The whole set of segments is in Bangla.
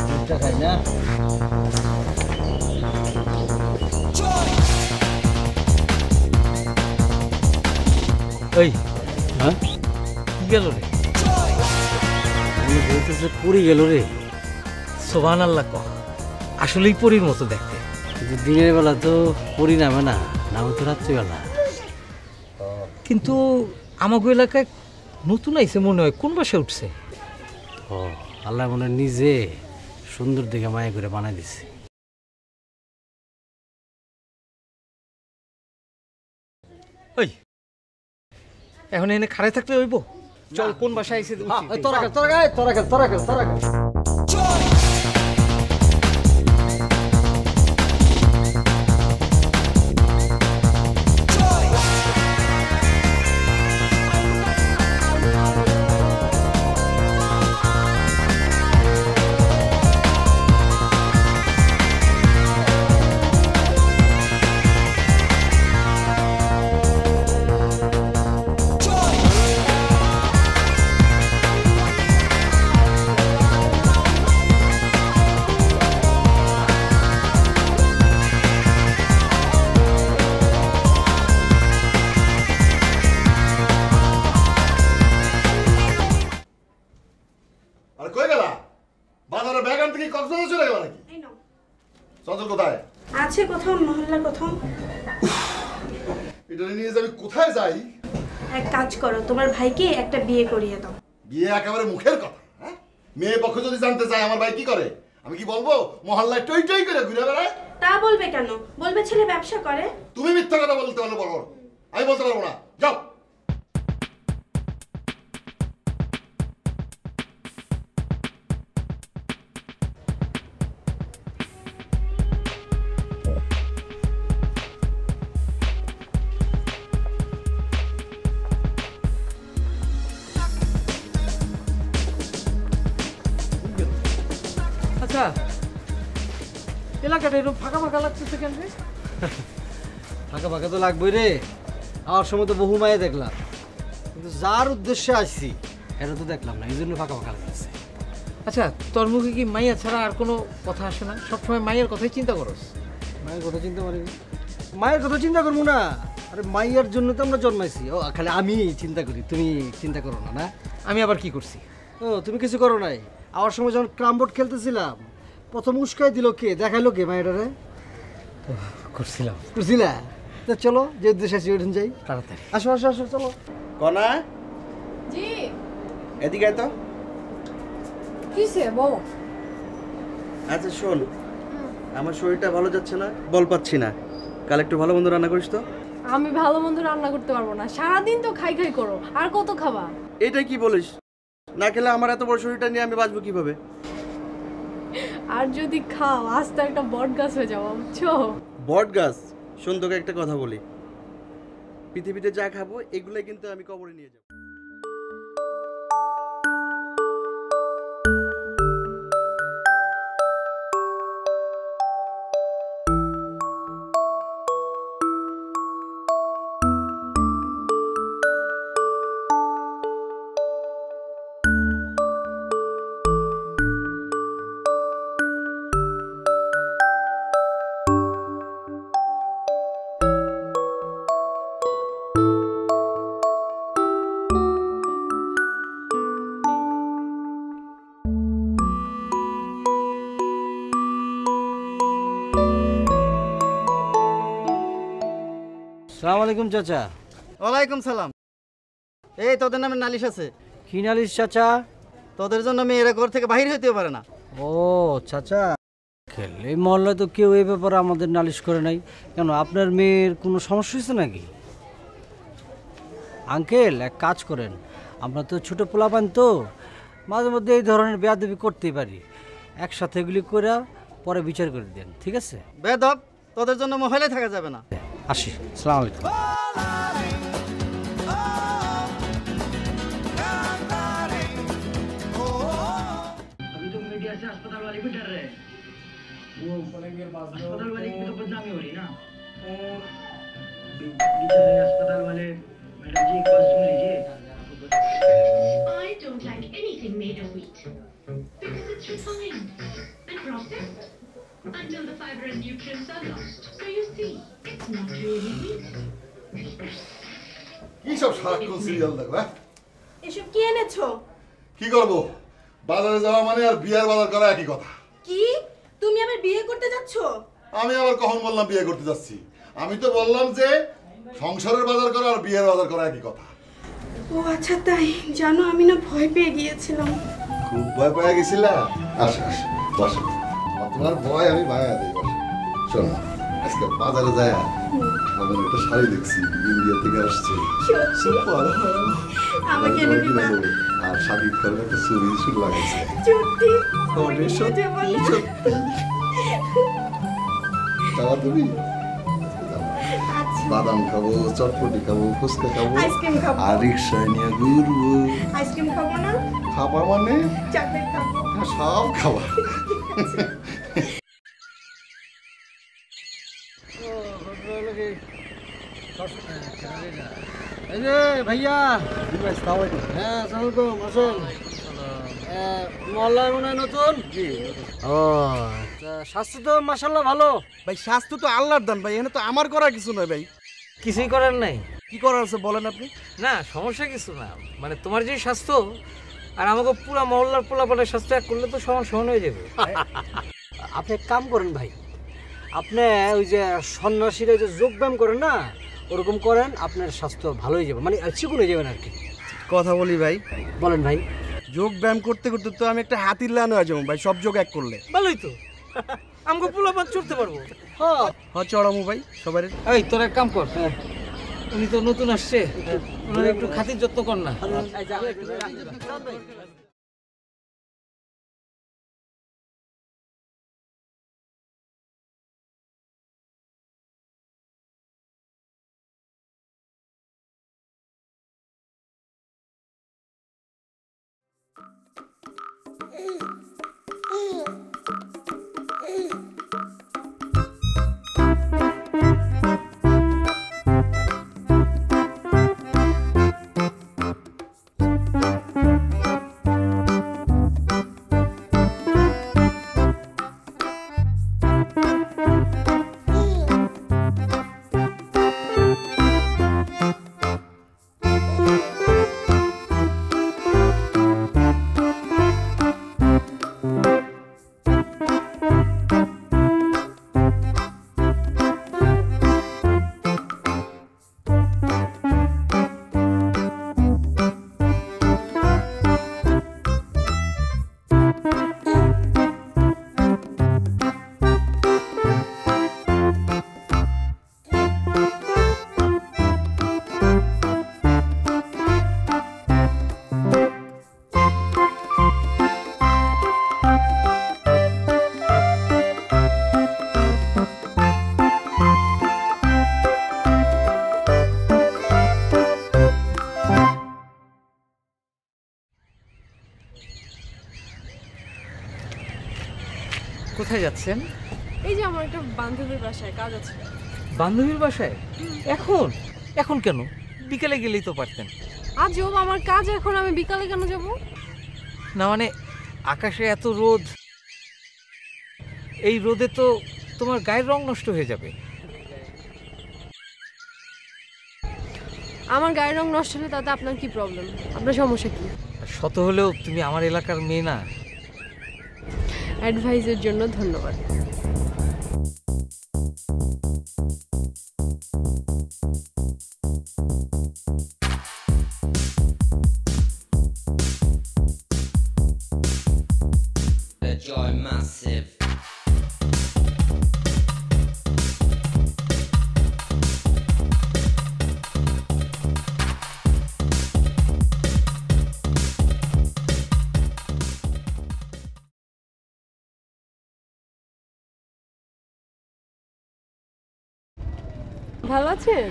দুধটা খাই না। এই হ্যাঁ কি গেল রে? আমি বলতেছে পরি গেল রে। সুবহানাল্লাহ কহ, আসলেই পরীর মতো দেখতে। কিন্তু দিনের বেলা তো পরি নামে না, নামে তো রাত্রিবেলা। কিন্তু আমাগো এলাকায় নতুন আইছে মনে হয়, কোন বাসায় উঠছে? ও আল্লাহ মনে নিজে সুন্দর দেখে মায়া করে বানাই দিছে। ওই এখন এনে খাড়াই থাকলে হইব? চল কোন বাসায় আইছে তোরা খেল তোরা খেল তোরা খেল তোরা খেল তোরা খেল। আছে কোথাও মহল্লা কোথাও। এটা নিয়ে আমি কোথায় যাই? এক কাজ করো, তোমার ভাইকে একটা বিয়ে করিয়ে দাও। বিয়ে একেবারে মুখের কথা। হ্যাঁ, মেয়ে পক্ষ যদি জানতে চায় আমার ভাই কি করে, আমি কি বলবো মহল্লায় টই টই করে ঘুরে বেড়ায়? তা বলবে কেন? বলবে ছেলে ব্যবসা করে। তুমি মিথ্যা কথা বলতে পারলে বলো, আমি বলতে পারবো না। যাও। আচ্ছা এলাকাটা এরকম ফাঁকা ফাঁকা লাগতেছে কেন রে? ফাঁকা ফাঁকা তো লাগবেই রে, আমার সময় তো বহু মায়ে দেখলাম, কিন্তু যার উদ্দেশ্যে আসছি এটা তো দেখলাম না, এই জন্য ফাঁকা ফাঁকা লাগতেছে। আচ্ছা তোর মুখে কি মাইয়া ছাড়া আর কোনো কথা আসে না? সবসময় মাইয়ের কথাই চিন্তা করস। মায়ের কথা চিন্তা করি? মায়ের কথা চিন্তা করবো না? আরে মাইয়ার জন্য তো আমরা জন্মাইছি। ও খালি আমি চিন্তা করি, তুমি চিন্তা করো না? না আমি আবার কি করছি? ও তুমি কিছু করো নাই? আমার সময় যখন ক্রাম বোর্ড খেলতেছিলাম প্রথম উস্কাই দিল কে, দেখাইলো কে মায়েরারে? করছিলাম। করছিলা? তো চলো যে উদ্দেশ্যে আছি ওইখানে যাই তাড়াতাড়ি। আসো আসো আসো চলো। কনা জি এদিকে আয় তো। কিসে বলো? আচ্ছা শোন, আমার শরীরটা ভালো যাচ্ছে না, বল পাচ্ছি না, কাল একটু ভালো মন্দ রান্না করিস তো। আমি ভালো মন্দ রান্না করতে পারবো না, সারাদিন তো খাই খাই করো, আর কত খাবা? এটা কি বলিস? না খেলে আমার এত বড় শরীরটা নিয়ে আমি বাঁচবো কিভাবে? আর যদি খাও আস্তে একটা বট গাছ হয়ে যাবো, বুঝছো? বট গাছ? শোন তোকে একটা কথা বলি, পৃথিবীতে যা খাবো এগুলাই কিন্তু আমি কবরে নিয়ে যাবো। আসসালামু আলাইকুম চাচা। ওয়ালাইকুম সালাম। এই তোদের নামে নালিশ আছে। কি নালিশ চাচা? তোদের জন্য মেয়েরা ঘর থেকে বাহির হইতেও পারে না। ও চাচা, এই মহল্লায় তো কেউ এই ব্যাপারে আমাদের নালিশ করে নাই। কেন, আপনার মেয়ের কোনো সমস্যা হয়েছে নাকি? আঙ্কেল এক কাজ করেন, আমরা তো ছোটো পোলাপান তো মাঝে মধ্যে এই ধরনের বেয়াদবি করতেই পারি, একসাথে এগুলি করে পরে বিচার করে দেন, ঠিক আছে? বেদব, তোদের জন্য মহলে থাকা যাবে না। আসি, আসসালামু আলাইকুম। अभी तो मीडिया से अस्पताल वाले भी डर रहे हैं। वो अस्पताल वाले की तो बदनामी हो रही ना। बेचारे अस्पताल वाले, मैडम जी एक बात सुन लीजिए। I don't like anything made indicator wheat because it's refined and processed until the fiber and nutrients are lost. So you see, it's not really wheat. কি সব সারাক্ষণ সিরিয়াল দেখো হ্যাঁ এসব কি এনেছো? কি করবো বাজারে যাওয়া মানে আর বিয়ার বাজার করা একই কথা কি তুমি আবার বিয়ে করতে যাচ্ছ? আমি আবার কখন বললাম বিয়ে করতে যাচ্ছি আমি তো বললাম যে সংসারের বাজার করা আর বিয়ের বাজার করা একই কথা ও আচ্ছা তাই জানো আমি না ভয় পেয়ে গিয়েছিলাম। খুব ভয় পেয়ে গেছিলা আসো আসো বসো তোমার ভয় আমি ভাইয়া দিই বসো শোনো আজকে বাজারে যায় আমার একটা শাড়ি দেখছি ইন্ডিয়া থেকে আসছে সুপার আমাকে এনে দিবা? আর শাড়ির কারণে একটা ছবি শুরু লাগাইছে সত্যি? ওরে সত্যি বলো। সত্যি যাওয়া তুমি আচ্ছা বাদাম খাবো চটপটি খাবো ফুচকা খাবো আইসক্রিম খাবো। আর রিক্সায় নিয়ে ঘুরবো আইসক্রিম খাবো না? খাবা মানে চকলেট খাবো। সব খাবা এই যে ভাইয়া হ্যাঁ সালামালাইকুম আসুন মহল্লায় মনে হয় নতুন ও স্বাস্থ্য তো মাসাল্লাহ ভালো ভাই স্বাস্থ্য তো আল্লাহর দান ভাই, এখানে তো আমার করার কিছু নয় ভাই। কিছুই করার নাই। কি করার আছে বলেন আপনি? না সমস্যা কিছু না, মানে তোমার যে স্বাস্থ্য আর আমাকে পুরা মহল্লার পোলাপানের স্বাস্থ্য এক করলে তো সমান সমান হয়ে যাবে। আপনি এক কাম করেন ভাই, আপনি ওই যে সন্ন্যাসীরা যে যোগ ব্যায়াম করেন না ওরকম করেন, আপনার স্বাস্থ্য ভালো হয়ে যাবে, মানে চিকন হয়ে যাবেন আর কি। কথা বলি ভাই, বলেন ভাই। যোগ ব্যায়াম করতে করতে তো আমি একটা হাতির লান হয়ে যাবো ভাই, সব যোগ এক করলে। ভালোই তো, আমাকে পোলাপান চড়তে পারবো। হ্যাঁ চড়ামু ভাই সবাই। এই তোর এক কাম কর, উনি তো নতুন আসছে, ওনার একটু খাতির যত্ন কর না। কোথায় যাচ্ছেন? এই যে আমার একটা বান্ধবীর বাসায় কাজ আছে। বান্ধবীর বাসায়? এখন? এখন কেন? বিকেলে গেলেই তো পারতেন। আজব, আমার কাজ এখন, আমি বিকালে কেন যাব? না মানে আকাশে এত রোদ, এই রোদে তো তোমার গায়ের রং নষ্ট হয়ে যাবে। আমার গায়ের রং নষ্ট হলে তাতে আপনার কি প্রবলেম? আপনার সমস্যা কি? শত হলেও তুমি আমার এলাকার মেয়ে না। অ্যাডভাইসের জন্য ধন্যবাদ। Joy Massive. ভালো আছেন?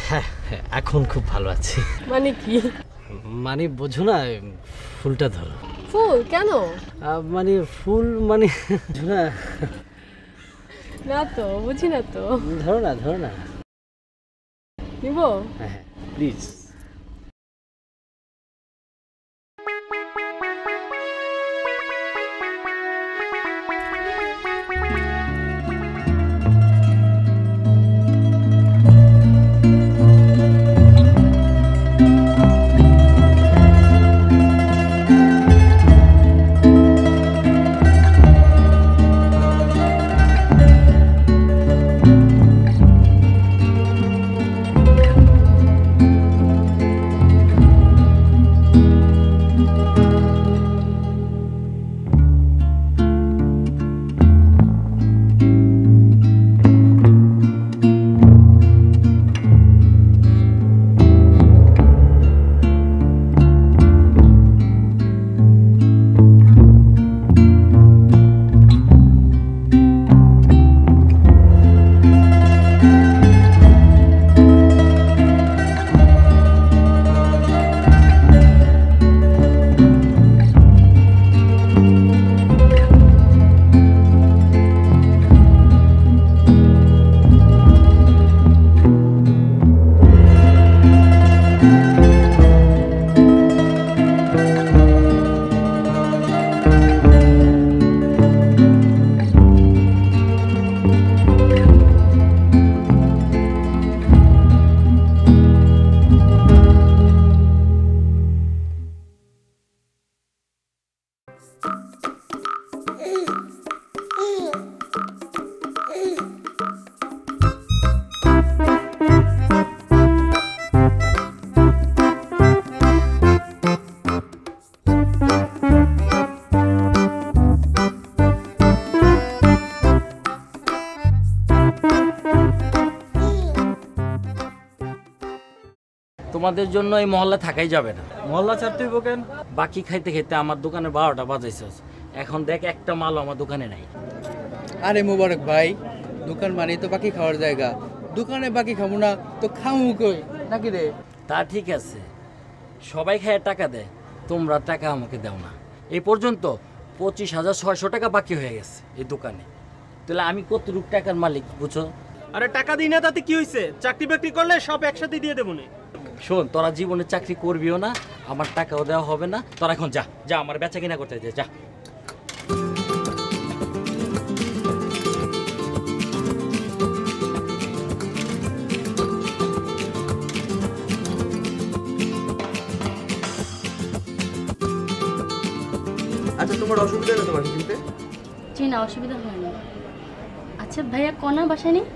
হ্যাঁ এখন খুব ভালো আছি। মানে কি? মানে বোঝো না, ফুলটা ধরো। ফুল কেন? মানে ফুল মানে বোঝো না। না তো বুঝি না তো। ধরো না, ধরো না। নিব? হ্যাঁ প্লিজ। তোমাদের জন্য এই মহল্লা থাকাই যাবে না। মহল্লা ছাড়তেই কেন? বাকি খাইতে খাইতে আমার দোকানে 12টা বাজাইছস, এখন দেখ একটা মালও আমার দোকানে নাই। আরে মোবারক ভাই, দোকান মানে তো বাকি খাওয়ার জায়গা, দোকানে বাকি খাবো না তো খামু কই নাকি রে? তা ঠিক আছে, সবাই খায় টাকা দেয়, তোমরা টাকা আমাকে দাও না। এই পর্যন্ত 25,600 টাকা বাকি হয়ে গেছে এই দোকানে। তাহলে আমি কতটুকু টাকার মালিক বুঝো? আরে টাকা দিই না তাতে কি হয়েছে? চাকরি বাকরি করলে সব একসাথে দিয়ে দেবো না। শোন, তোরা জীবনে চাকরি করবিও না, আমার টাকাও দেওয়া হবে না। তোরা এখন যা যা, আমার বেচা কিনা করতে দে, যা। আচ্ছা তোমার অসুবিধা নেই তো বাসা চিনতে? জি না, অসুবিধা হয় না। আচ্ছা ভাইয়া কনা বাসায় নেই?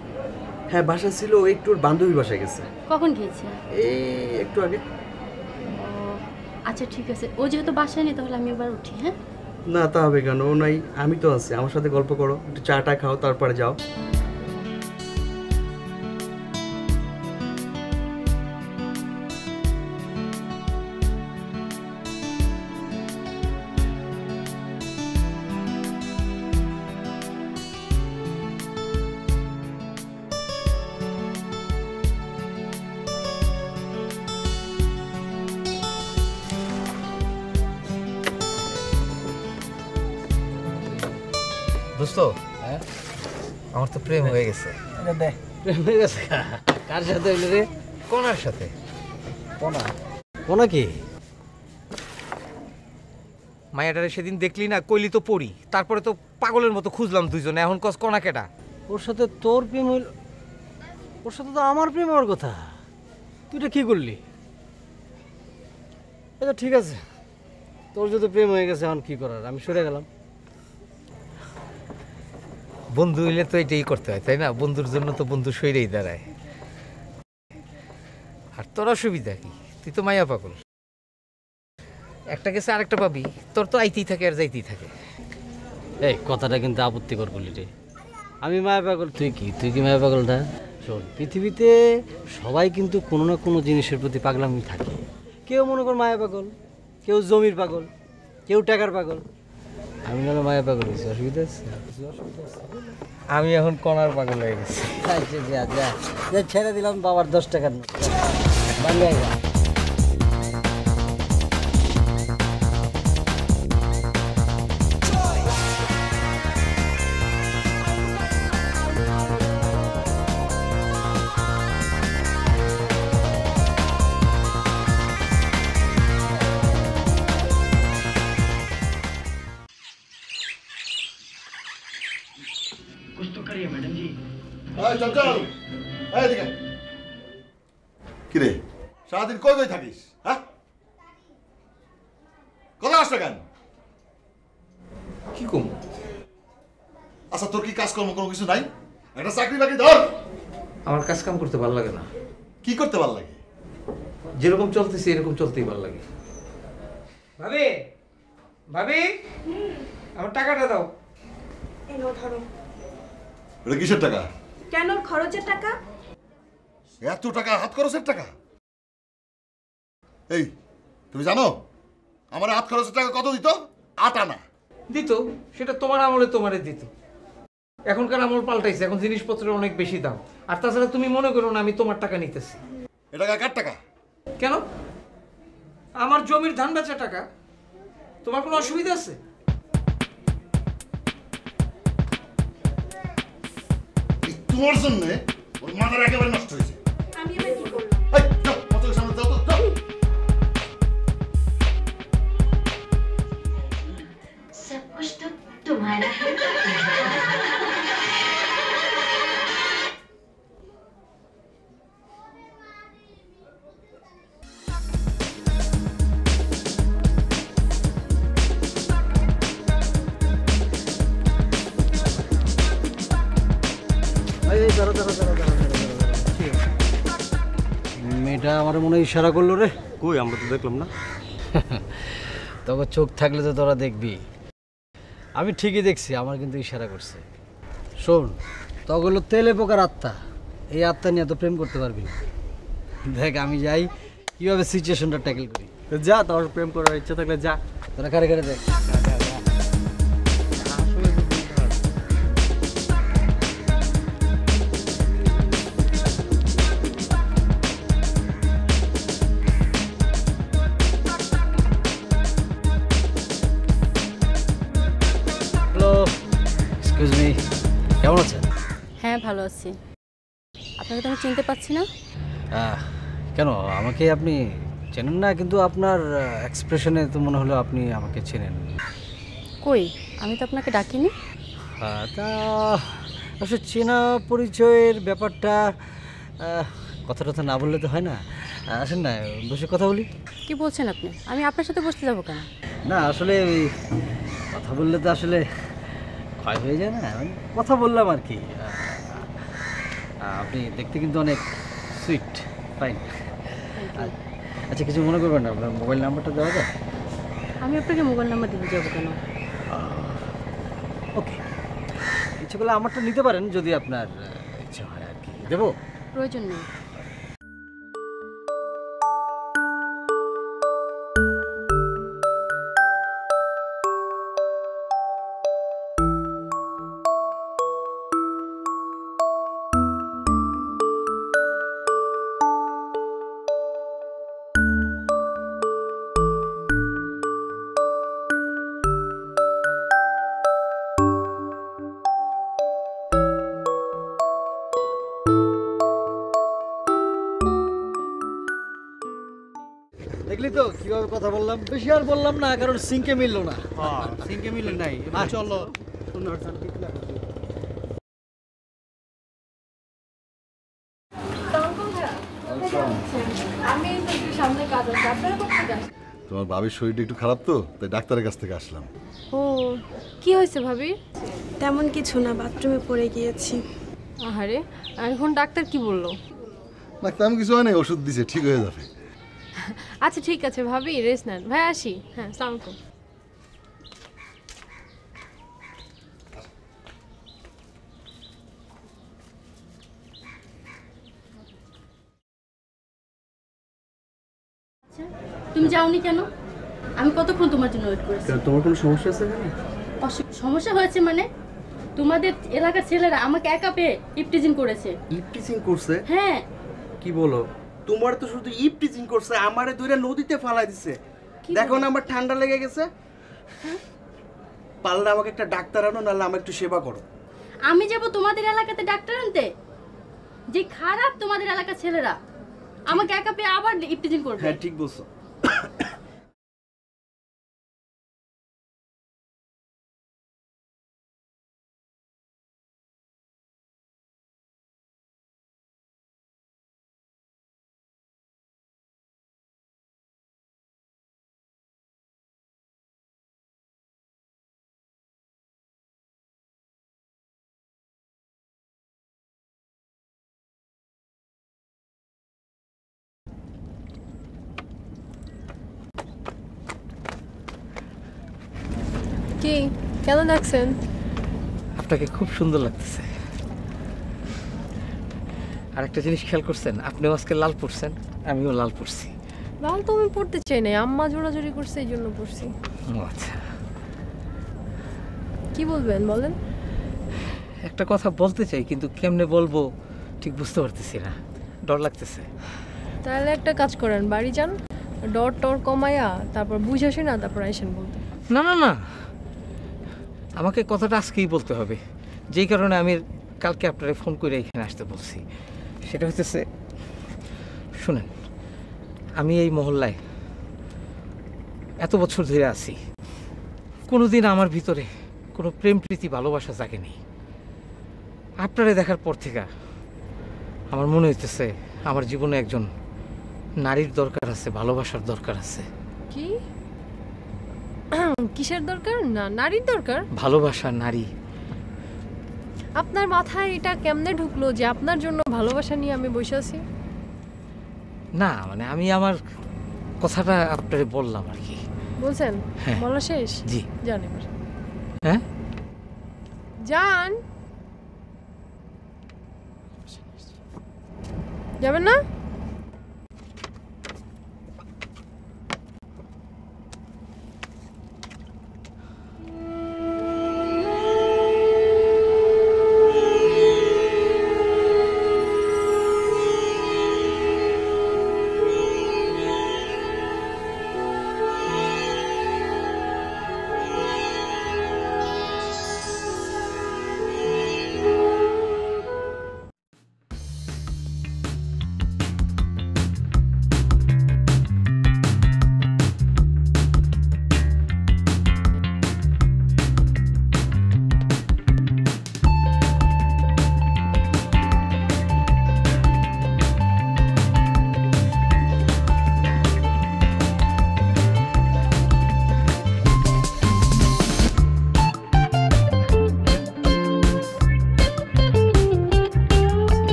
হ্যাঁ বাসা ছিল, একটু ওর বান্ধবীর বাসায় গেছে। কখন গিয়েছে? এই একটু আগে। আচ্ছা ঠিক আছে, ও যেহেতু বাসায় নেই তাহলে আমি এবার উঠি। হ্যাঁ না তা হবে কেন, ও নাই, আমি তো আছি, আমার সাথে গল্প করো, একটু চাটা খাও, তারপরে যাও। দোস্ত, আমার তো প্রেম হয়ে গেছে। প্রেম হয়ে গেছে? কার সাথে হইলো রে? কোনার সাথে। কোনা? কোনা কি? মায়াটারে সেদিন দেখলি না, কইলি তো পড়ি, তারপরে তো পাগলের মতো খুঁজলাম দুইজনে, এখন কস কোনা কেটা? ওর সাথে তোর প্রেম হইল? ওর সাথে তো আমার প্রেম হওয়ার কথা। তুই এটা কি করলি? এটা ঠিক আছে, তোর যদি প্রেম হয়ে গেছে, এখন কি করার, আমি সরে গেলাম। বন্ধু হইলে তো এটাই করতে হয়, তাই না? বন্ধুর জন্য তো বন্ধু সইরেই দাঁড়ায়। আর তোর অসুবিধা কি? তুই তো মায়া পাগল, একটা গেছে আরেকটা পাবি, তোর তো আইতেই থাকে আর যাইতেই থাকে। এই কথাটা কিন্তু আপত্তিকর করলি রে। আমি মায়া পাগল, তুই কি মায়া পাগলটা? শোন, পৃথিবীতে সবাই কিন্তু কোনো না কোনো জিনিসের প্রতি পাগলামি থাকে। কেউ মনে কর মায়া পাগল, কেউ জমির পাগল, কেউ টাকার পাগল। আমি না মায়া পাগল হয়েছি, অসুবিধা আছে? আমি এখন কনার পাগল হয়ে গেছি। যা যা যা, ছেড়ে দিলাম বাবার 10 টাকার নোট, বাংলায় যা। कुछ तो करिए मैडम जी। চল চল, এদিকে। কিরে, সারাদিন কই কই থাকিস? হ্যাঁ, কোথায় আসছো কেন? কি কম? আচ্ছা তোর কি কাজকর্ম কোনো কিছু নাই? একটা চাকরি বাকরি ধর। আমার কাজ কাম করতে ভালো লাগে না। কি করতে ভালো লাগে? যেরকম চলতেছে এরকম চলতেই ভালো লাগে। ভাবি, ভাবি, আমার টাকাটা দাও। এনো ধরো। এটা কিসের টাকা? কেন, খরচের টাকা। এত টাকা হাত খরচের টাকা? এই তুমি জানো আমার হাত খরচের টাকা কত দিত? 8 আনা দিত। সেটা তোমার আমলে তোমারে দিত, এখনকার আমল পাল্টাইছে, এখন জিনিসপত্রের অনেক বেশি দাম। আর তাছাড়া তুমি মনে করো না আমি তোমার টাকা নিতেছি। এটা কার টাকা? কেন? আমার জমির ধান বেচা টাকা। তোমার কোনো অসুবিধা আছে? তোমার জন্য ওর মাথার একেবারে নষ্ট হয়েছে। আমি এবার কি করব? এই যাও, পথের সামনে যাও তো, যাও। सब कुछ तो तुम्हारा है। মেয়েটা আমার মনে হয় ইশারা করলো রে। কই, আমরা তো দেখলাম না। তবে চোখ থাকলে তো তোরা দেখবি। আমি ঠিকই দেখছি, আমার কিন্তু ইশারা করছে। শোন, তখন তেলে পোকার আত্মা, এই আত্মা নিয়ে তো প্রেম করতে পারবি না। দেখ আমি যাই, কিভাবে সিচুয়েশনটা ট্যাকেল করি। যা, তোর প্রেম করার ইচ্ছা থাকলে যা। তোরা কারে কারে দেখ। হ্যালো, এক্সকিউজ মি, কেমন আছেন? হ্যাঁ ভালো আছি। আপনাকে তো আমি চিনতে পারছি না। কেন আমাকে আপনি চেনেন না? কিন্তু আপনার এক্সপ্রেশনে তো মনে হলো আপনি আমাকে চেনেন। কই, আমি তো আপনাকে ডাকিনি। তা আসলে চেনা পরিচয়ের ব্যাপারটা কথা টথা না বললে তো হয় না। আসেন না, বসে কথা বলি। কি বলছেন আপনি? আমি আপনার সাথে বসতে যাবো কেন? না আসলে ওই কথা বললে তো আসলে ক্ষয় হয়ে যায় না, মানে কথা বললাম আর কি। আপনি দেখতে কিন্তু অনেক সুইট, ফাইন। আচ্ছা কিছু মনে করবেন না, আপনার মোবাইল নাম্বারটা দেওয়া যায়? আমি আপনাকে মোবাইল নাম্বার দিতে যাবো কেন? ওকে, ইচ্ছে করলে আমারটা নিতে পারেন যদি আপনার ইচ্ছা হয় আর কি। দেবো? প্রয়োজন নেই। দেখলি তো কিভাবে কথা বললাম, বেশি আর বললাম না কারণ সিঙ্কে মিললো না। হ্যাঁ, সিঙ্কে মিলে নাই। এবার চলো আমি তো একটু সামনে কাজ আছে, আপনারা কোথায় যাচ্ছেন? তোমার ভাবির শরীরটা একটু খারাপ তো, তাই ডাক্তারের কাছ থেকে আসলাম। ও, কি হয়েছে ভাবি? তেমন কিছু না, বাথরুমে পড়ে গিয়েছি। আহারে, এখন ডাক্তার কি বললো? না তেমন কিছু হয় না, ওষুধ দিছে, ঠিক হয়ে যাবে। আচ্ছা ঠিক আছে ভাবি, রেস্ট নেন। ভাই আসি। হ্যাঁ, আসসালামু আলাইকুম। তুমি যাওনি কেন? আমি কতক্ষণ তোমার জন্য ওয়েট করেছি। তোমার কোনো সমস্যা আছে এখানে? সমস্যা হয়েছে মানে? তোমাদের এলাকার ছেলেরা আমাকে একা পেয়ে ইপটিজিং করেছে। ইপটিজিং করছে? হ্যাঁ। কি বলো? তোমার তো শুধু ইপটিজিং করছে, আমারে দুইটা নদীতে ফালাই দিছে। দেখো না আমার ঠান্ডা লেগে গেছে। পারলে আমাকে একটা ডাক্তার আনো, নাহলে আমার একটু সেবা করো। আমি যাব তোমাদের এলাকাতে ডাক্তার আনতে? যে খারাপ তোমাদের এলাকার ছেলেরা আমাকে একা পেয়ে আবার ইপটিজিং করবে। হ্যাঁ ঠিক বলছো। কি কেন লাগছেন? আপনাকে খুব সুন্দর লাগতেছে। আর একটা জিনিস খেয়াল করছেন, আপনিও আজকে লাল পরছেন, আমিও লাল পরছি। লাল তো আমি পড়তে চাই না, আম্মা জোড়াজোড়ি করছে এই জন্য পড়ছি। ও আচ্ছা, কি বলবেন বলেন? একটা কথা বলতে চাই কিন্তু কেমনে বলবো ঠিক বুঝতে পারতেছি না, ডর লাগতেছে। তাহলে একটা কাজ করেন, বাড়ি যান, ডর টর কমায়া তারপর বুঝাসি না, তারপর আইসেন বলতে। না না না, আমাকে কথাটা আজকেই বলতে হবে, যেই কারণে আমি কালকে আপনারে ফোন করে এখানে আসতে বলছি। সেটা হচ্ছে, শুনেন, আমি এই মহল্লায় এত বছর ধরে আছি, কোনোদিন আমার ভিতরে কোনো প্রেম প্রীতি ভালোবাসা জাগেনি। আপনারে দেখার পর থেকে আমার মনে হইতেছে আমার জীবনে একজন নারীর দরকার আছে, ভালোবাসার দরকার আছে। কি কিসের দরকার? না নারীর দরকার? ভালোবাসা, নারী। আপনার মাথায় এটা কেমনে ঢুকলো যে আপনার জন্য ভালোবাসা নিয়ে আমি বসে আছি? না মানে আমি আমার কথাটা আপনারে বললাম আর কি। বলছেন? হ্যাঁ। বলা শেষ? জি। যান এবার। হ্যাঁ যান। যাবেন না?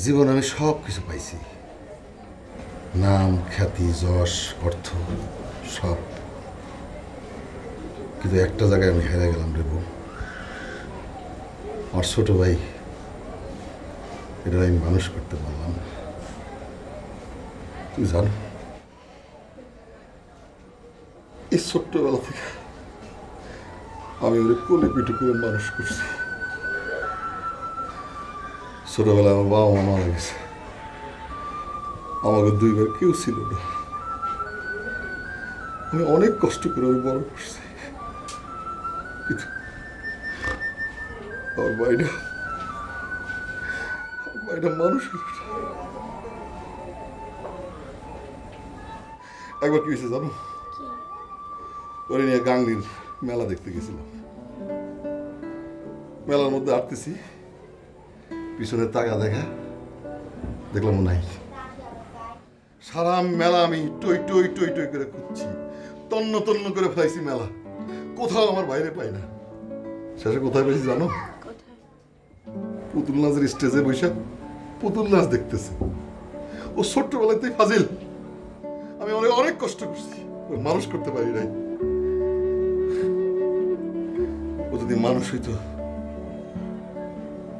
জীবনে আমি সব কিছু পাইছি, নাম, খ্যাতি, যশ, অর্থ সব, কিন্তু একটা জায়গায় আমি হেরে গেলাম রে বউ। আমার ছোট ভাই, এটা আমি মানুষ করতে পারলাম না। তুই জানো, এই ছোট্টবেলা থেকে আমি ওরে কোলে পিঠে করে মানুষ করছি। ছোটবেলায় আমার বাবা মা মারা গেছে, আমাকে দুইবার কেউ ছিল না। আমি অনেক কষ্ট করে ওরে বড় করছি, কিন্তু আমার ভাইটা মানুষ হলো না। একবার কি হয়েছে জানো, ওরে নিয়ে গাঙ্গির মেলা দেখতে গেছিলাম। মেলার মধ্যে আটতেছি, পিছনে তাকা দেখা দেখলাম নাই। সারা মেলা আমি টই টই টই টই করে খুঁজছি, তন্ন তন্ন করে ফেলাইছি মেলা, কোথাও আমার বাইরে পাই না। শেষে কোথায় পেয়েছি জানো? পুতুল নাচের স্টেজে বসে পুতুল নাচ দেখতেছে। ও ছোট্টবেলাতেই ফাজিল, আমি অনেক কষ্ট করছি, মানুষ করতে পারি নাই। ও যদি মানুষ হইতো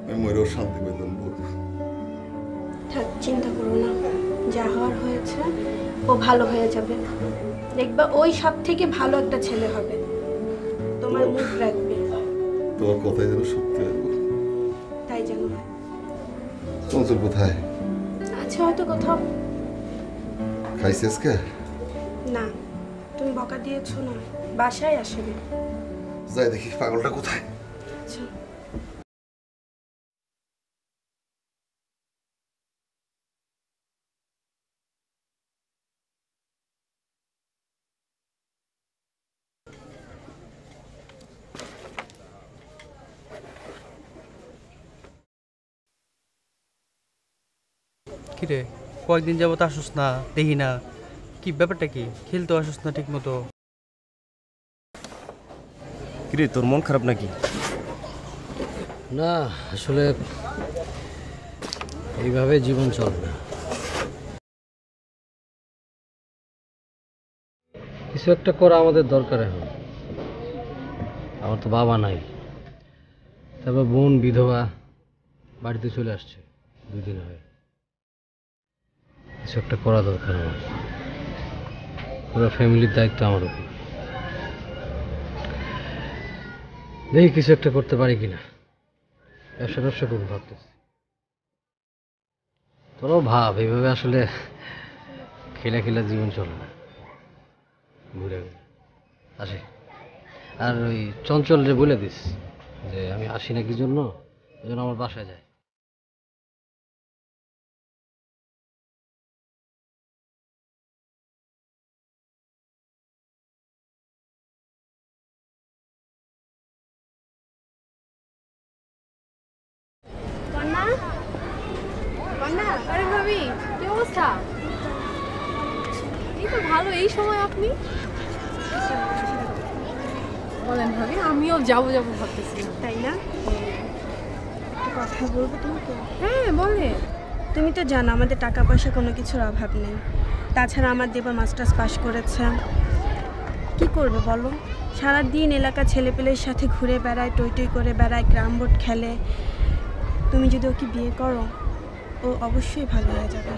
আমি মরেও শান্তি পেতাম। থাক, চিন্তা করো না, যা হওয়ার হয়েছে ও ভালো হয়ে যাবে। দেখবা ওই সব থেকে ভালো একটা ছেলে হবে, তোমার মুখ রাখবে। তোমার কথাই যেন সত্যি হয়, তাই যেন হয়। চঞ্চল কোথায়? আচ্ছা, হয়তো কোথাও। খাইছে আজকে? না, তুমি বকা দিয়েছো না, বাসায় আসবে। যাই দেখি পাগলটা কোথায়। আচ্ছা। কিরে, কয়েকদিন যাবত আসুস না, দেখি না, কি ব্যাপারটা কি? খেলতে আসুস না ঠিক মতো? কিরে, তোর মন খারাপ নাকি? না, আসলে এইভাবে জীবন চলবে না। কিছু একটা করা আমাদের দরকার এখন। আমার তো বাবা নাই, তারপর বোন বিধবা, বাড়িতে চলে আসছে 2 দিন হয়। কিছু একটা করা দরকার আমার, পুরো ফ্যামিলির দায়িত্ব আমার উপর। দেখি কিছু একটা করতে পারি কিনা। ব্যবসা করবো ভাবতেছি। তোরাও ভাব, এইভাবে আসলে খেলা জীবন চলে না, ঘুরে ঘুরে আসে। আর ওই চঞ্চল যে বলে দিস যে আমি আসি না কি জন্য, ওই জন্য আমার বাসায় যায়। আরে ভাবি, কি অবস্থা? এই তো ভালো। এই সময় আপনি বলেন ভাবি, আমিও যাবো ভাবতেছি। তাই না? একটা কথা বলবো তোমাকে? হ্যাঁ বলে। তুমি তো জানো আমাদের টাকা পয়সা কোনো কিছুর অভাব নেই। তাছাড়া আমার দেবা মাস্টার্স পাশ করেছে। কি করবে বলো? সারাদিন এলাকা ছেলেপেলের সাথে ঘুরে বেড়ায়, টই টই করে বেড়ায়, ক্যারাম বোর্ড খেলে। তুমি যদি ওকে বিয়ে করো, ও অবশ্যই ভালো হয়ে যাবে।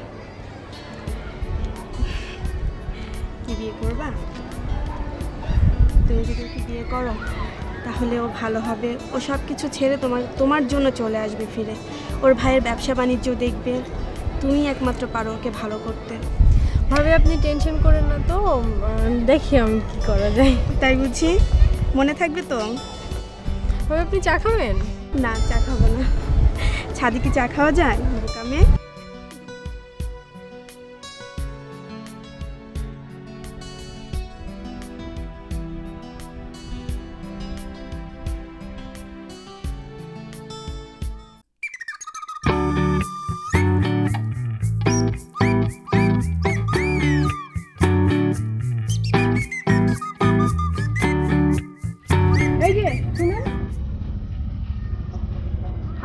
কি বিয়ে করবা? তুমি যদি ওকে বিয়ে করো তাহলে ও ভালো হবে। ও সব কিছু ছেড়ে তোমার জন্য চলে আসবে ফিরে। ওর ভাইয়ের ব্যবসা বাণিজ্য দেখবে। তুমি একমাত্র পারো ওকে ভালো করতে। ভাবি আপনি টেনশন করেন না তো, দেখি আমি কি করা যায়। তাই বুঝি? মনে থাকবে তো? ভাবি আপনি চা খাবেন? না, চা খাবো না। ছাদে কি চা খাওয়া যায় বোকামে?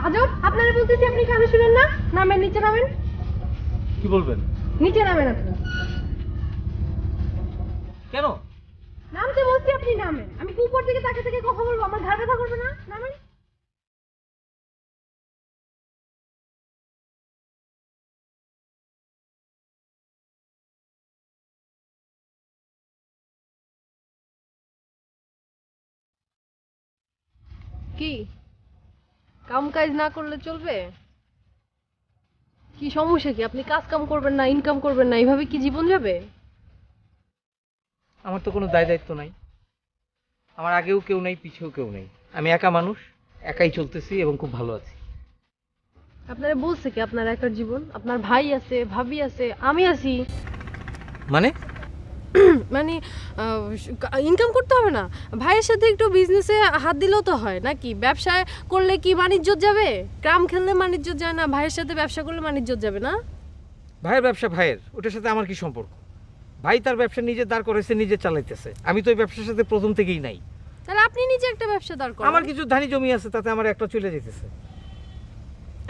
আজব, আপনারা বলতেছি আপনি কানে শুনেন না? নামেন, নিচে নামেন। কি বলবেন? নিচে নামেন আপনি। কেন? নামতে বলছি, আপনি নামেন। আমি কি উপর দিকে তাকে থেকে কথা বলবো? আমার ঘাড় ব্যথা করবে না? নামেন। কি কাম কাজ না করলে চলবে? কি সমস্যা কি? আপনি কাজ কাম করবেন না, ইনকাম করবেন না, এইভাবে কি জীবন যাবে? আমার তো কোনো দায় দায়িত্ব নাই, আমার আগেও কেউ নাই, পিছেও কেউ নেই। আমি একা মানুষ, একাই চলতেছি এবং খুব ভালো আছি। আপনারা বলছে কি আপনার একার জীবন? আপনার ভাই আছে, ভাবি আছে, আমি আছি। মানে মানে ইনকাম করতে হবে না? ভাইয়ের সাথে একটু বিজনেসে হাত দিলেও তো হয় নাকি? ব্যবসায় করলে কি বাণিজ্য যাবে? গ্রাম খেললে বাণিজ্য যায় না, ভাইয়ের সাথে ব্যবসা করলে বাণিজ্য যাবে না? ভাইয়ের ব্যবসা ভাইয়ের, ওটার সাথে আমার কি সম্পর্ক? ভাই তার ব্যবসা নিজে দাঁড় করেছে, নিজে চালাইতেছে, আমি তো ওই ব্যবসার সাথে প্রথম থেকেই নাই। তাহলে আপনি নিজে একটা ব্যবসা দাঁড় করান। আমার কিছু ধানি জমি আছে, তাতে আমার একটা চলে যেতেছে।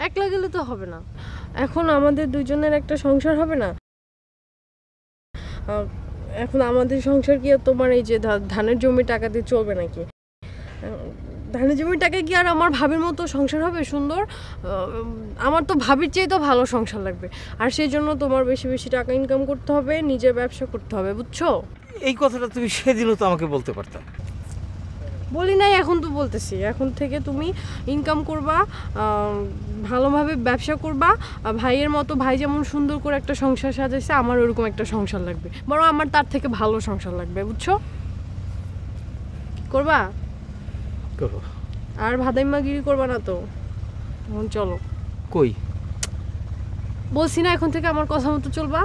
একলা গেলে তো হবে না, এখন আমাদের দুইজনের একটা সংসার হবে না? এখন আমাদের সংসার কি আর তোমার এই যে ধানের জমি টাকা দিয়ে চলবে নাকি? ধানের জমির টাকায় কি আর আমার ভাবির মতো সংসার হবে সুন্দর? আমার তো ভাবির চেয়ে তো ভালো সংসার লাগবে, আর সেই জন্য তোমার বেশি বেশি টাকা ইনকাম করতে হবে, নিজের ব্যবসা করতে হবে, বুঝছো? এই কথাটা তুমি সেদিনও তো আমাকে বলতে পারতাম। বলি নাই, এখন তো বলতেছি। এখন থেকে তুমি ইনকাম করবা, ভালোভাবে ব্যবসা করবা, ভাইয়ের মতো। ভাই যেমন সুন্দর করে একটা সংসার সাজাইছে, আমার ওরকম একটা সংসার লাগবে, বরং আমার তার থেকে ভালো সংসার লাগবে, বুঝছো? করবা? করো। আর ভাদাইমাগিরি করবা না তো? এখন চলো। কই? বলছি না এখন থেকে আমার কথা মতো চলবা।